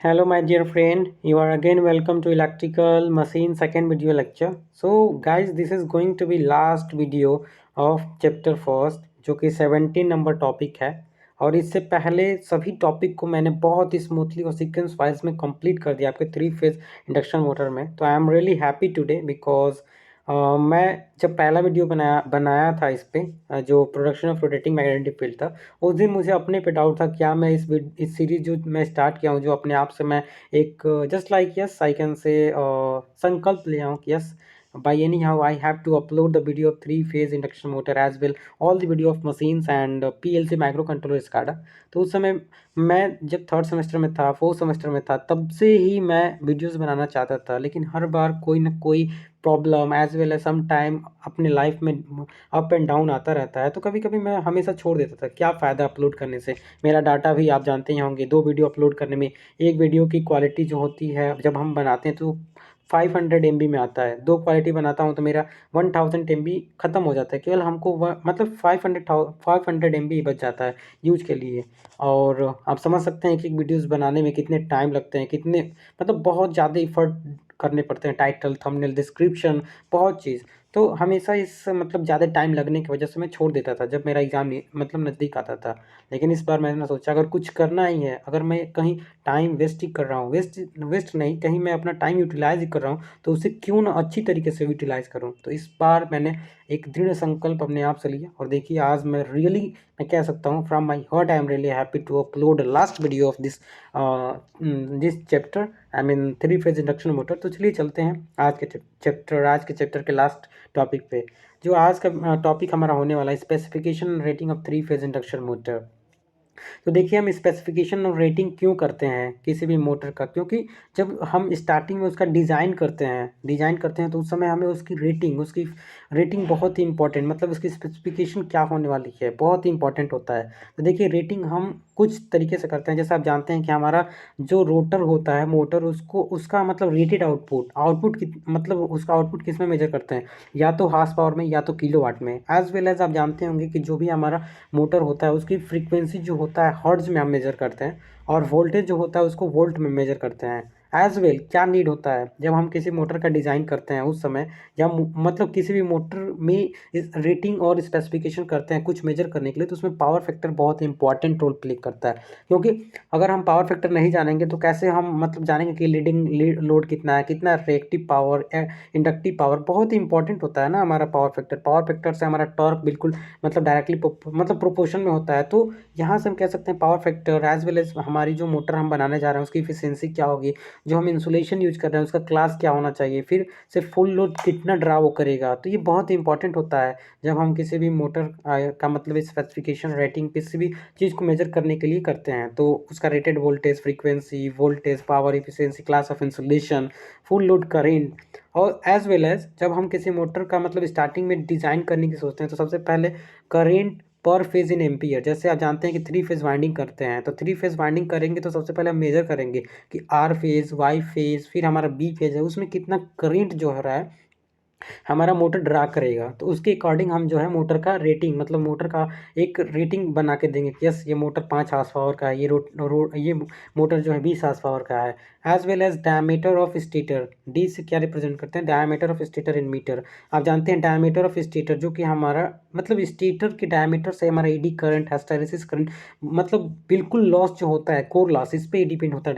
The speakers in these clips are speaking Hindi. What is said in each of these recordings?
Hello, my dear friend. You are again welcome to Electrical Machine second video lecture. So, guys, this is going to be last video of chapter first, जो कि 17 नंबर टॉपिक है। और इससे पहले सभी टॉपिक को मैंने बहुत ही स्मूथली और सीक्वेंस वाइज में कंप्लीट कर दिया आपके 3 फेज इंडक्शन मोटर में। तो आई am really happy today because मैं जब पहला वीडियो बनाया बनाया था इस पे जो production of rotating magnetic field था, उस दिन मुझे अपने पे डाउट था क्या मैं इस सीरीज जो मैं स्टार्ट किया हूँ, जो अपने आप से मैं एक just like yes I can say संकल्प ले आऊँ कि yes by anyhow I have to upload the video of 3 phase induction motor as well all the video of machines and PLC microcontroller SCADA। तो उस समय मैं जब थर्ड सेमेस्टर में था, फोर्थ सेमेस्टर में था, तब से ही मैं वीडियोस बनाना चाहता था, लेकिन हर बार कोई ना कोई problem as well as some time अपने लाइफ में अप एंड डाउन आता रहता है। तो कभी कभी मैं हमेशा छोड़ देता था, क्या फ़ायदा अपलोड करने से। मेरा डाटा भी आप जानते ही होंगे, 2 वीडियो अपलोड करने में एक वीडियो की क्वालिटी जो होती है जब हम बनाते हैं तो 500 MB में आता है। 2 क्वालिटी बनाता हूँ तो मेरा 1000 MB ख़त्म हो जाता है। केवल हमको मतलब 500 MB बच जाता है यूज के लिए। और आप समझ सकते हैं कि वीडियोस बनाने में कितने टाइम लगते हैं, कितने मतलब बहुत ज़्यादा इफर्ट करने पड़ते हैं, टाइटल, थंबनेल, डिस्क्रिप्शन, बहुत चीज़। तो हमेशा इस मतलब ज़्यादा टाइम लगने की वजह से मैं छोड़ देता था जब मेरा एग्ज़ाम मतलब नज़दीक आता था। लेकिन इस बार मैंने सोचा अगर कुछ करना ही है, अगर मैं कहीं टाइम वेस्ट ही कर रहा हूँ, वेस्ट वेस्ट नहीं, कहीं मैं अपना टाइम यूटिलाइज़ ही कर रहा हूँ, तो उसे क्यों ना अच्छी तरीके से यूटिलाइज़ करूँ। तो इस बार मैंने एक दृढ़ संकल्प अपने आप से लिया और देखिए आज मैं रियली मैं कह सकता हूँ from my heart I am really happy to upload last video of this chapter, I mean 3 phase induction motor. तो चलिए चलते हैं आज के चैप्टर के लास्ट टॉपिक पे। जो आज का टॉपिक हमारा होने वाला है, specification rating of 3 phase induction motor. तो देखिए हम स्पेसिफिकेशन और रेटिंग क्यों करते हैं किसी भी मोटर का, क्योंकि जब हम स्टार्टिंग में उसका डिज़ाइन करते हैं तो उस समय हमें उसकी रेटिंग बहुत ही इंपॉर्टेंट, मतलब उसकी स्पेसिफिकेशन क्या होने वाली है, बहुत ही इंपॉर्टेंट होता है। तो देखिए रेटिंग हम कुछ तरीके से करते हैं। जैसे आप जानते हैं कि हमारा जो रोटर होता है मोटर, उसको उसका मतलब रेटेड आउटपुट आउटपुट मतलब उसका आउटपुट किस में मेजर करते हैं, या तो हार्स पावर में या तो किलोवाट में। एज वेल एज आप जानते होंगे कि जो भी हमारा मोटर होता है उसकी फ्रीक्वेंसी जो होता है हर्ट्ज में हम मेजर करते हैं, और वोल्टेज जो होता है उसको वोल्ट में मेजर करते हैं। एज वेल क्या नीड होता है जब हम किसी मोटर का डिज़ाइन करते हैं उस समय, या मतलब किसी भी मोटर में इस रेटिंग और स्पेसिफिकेशन करते हैं कुछ मेजर करने के लिए, तो उसमें पावर फैक्टर बहुत इंपॉर्टेंट रोल प्ले करता है। क्योंकि अगर हम पावर फैक्टर नहीं जानेंगे तो कैसे हम मतलब जानेंगे कि लोड कितना है, कितना रिएक्टिव पावर, इंडक्टिव पावर, बहुत ही इंपॉर्टेंट होता है ना हमारा पावर फैक्टर से हमारा टॉर्क बिल्कुल मतलब डायरेक्टली मतलब प्रोपोर्शन में होता है। तो यहाँ से हम कह सकते हैं power factor as well as हमारी जो मोटर हम बनाने जा रहे हैं उसकी इफिशियंसी क्या होगी, जो हम इंसुलेशन यूज कर रहे हैं उसका क्लास क्या होना चाहिए, फिर से फुल लोड कितना ड्रा वो करेगा। तो ये बहुत ही इंपॉर्टेंट होता है जब हम किसी भी मोटर का मतलब स्पेसिफिकेशन रेटिंग किसी भी चीज़ को मेजर करने के लिए करते हैं। तो उसका rated voltage, frequency, voltage, power efficiency, class of insulation, full load current, और एज वेल एज जब हम किसी मोटर का मतलब स्टार्टिंग में डिज़ाइन करने की सोचते हैं तो सबसे पहले करेंट पर फेज इन एम्पियर। जैसे आप जानते हैं कि 3 फेज वाइंडिंग करते हैं, तो 3 फेज वाइंडिंग करेंगे तो सबसे पहले हम मेजर करेंगे कि आर फेज, वाई फेज, फिर हमारा बी फेज है, उसमें कितना करेंट जो हो रहा है हमारा मोटर ड्रा करेगा। तो उसके अकॉर्डिंग हम जो है मोटर का रेटिंग मतलब मोटर का एक रेटिंग बना के देंगे कि यस ये मोटर 5 हार्स पावर का है, ये मोटर जो है 20 हार्स पावर का है। As well as diameter of stator, D से क्या रिप्रेजेंट करते हैं, diameter of stator in metre. आप जानते हैं डायमीटर ऑफ स्टेटर जो कि हमारा मतलब स्टेटर के डायमीटर से हमारा ईडी करंट, हिस्टैरिसीस करंट, मतलब बिल्कुल लॉस जो होता है कोर लॉस, इस पे डिपेंड होता है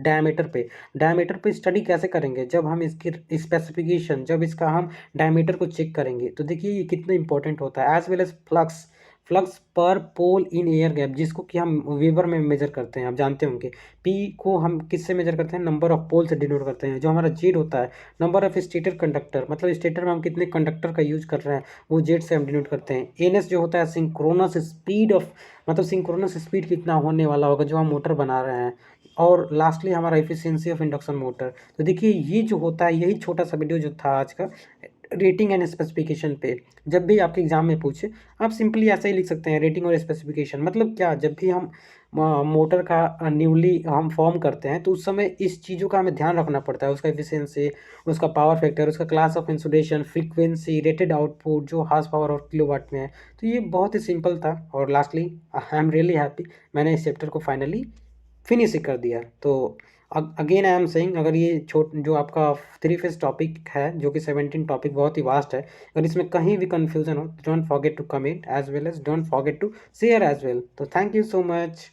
डायमीटर पे स्टडी कैसे करेंगे जब हम इसकी स्पेसिफिकेशन, जब इसका हम डायमीटर को चेक करेंगे। तो देखिए ये कितना इंपॉर्टेंट होता है। As well as flux, flux per pole in air gap, जिसको कि हम वेबर में मेजर करते हैं। आप जानते होंगे पी को हम किससे मेजर करते हैं, नंबर ऑफ पोल से डिनोट करते हैं। जो हमारा जेड होता है, नंबर ऑफ स्टेटर कंडक्टर, मतलब स्टेटर में हम कितने कंडक्टर का यूज कर रहे हैं, वो जेड से हम डिनोट करते हैं। एन एस जो होता है सिंक्रोनस स्पीड ऑफ, मतलब सिंक्रोनस स्पीड कितना होने वाला होगा जो हम मोटर बना रहे हैं। और लास्टली हमारा एफिशिएंसी ऑफ इंडक्शन मोटर। तो देखिए ये जो होता है, यही छोटा सा वीडियो जो था आज का रेटिंग एंड स्पेसिफिकेशन पे। जब भी आपके एग्जाम में पूछे आप सिंपली ऐसे ही लिख सकते हैं रेटिंग और स्पेसिफिकेशन। मतलब क्या, जब भी हम मोटर का न्यूली हम फॉर्म करते हैं तो उस समय इस चीज़ों का हमें ध्यान रखना पड़ता है, उसका एफिशिएंसी, उसका पावर फैक्टर, उसका class of insulation, frequency, rated output जो हार्स पावर और किलोवाट में है। तो ये बहुत ही सिंपल था और lastly I am really happy मैंने इस चैप्टर को फाइनली फिनिश ही कर दिया। तो अगेन आई एम सेइंग, अगर ये जो आपका थ्री फेज टॉपिक है जो कि 17 टॉपिक बहुत ही वास्ट है, अगर इसमें कहीं भी कंफ्यूजन हो, don't forget to comment as well as don't forget to share as well. तो थैंक यू सो मच।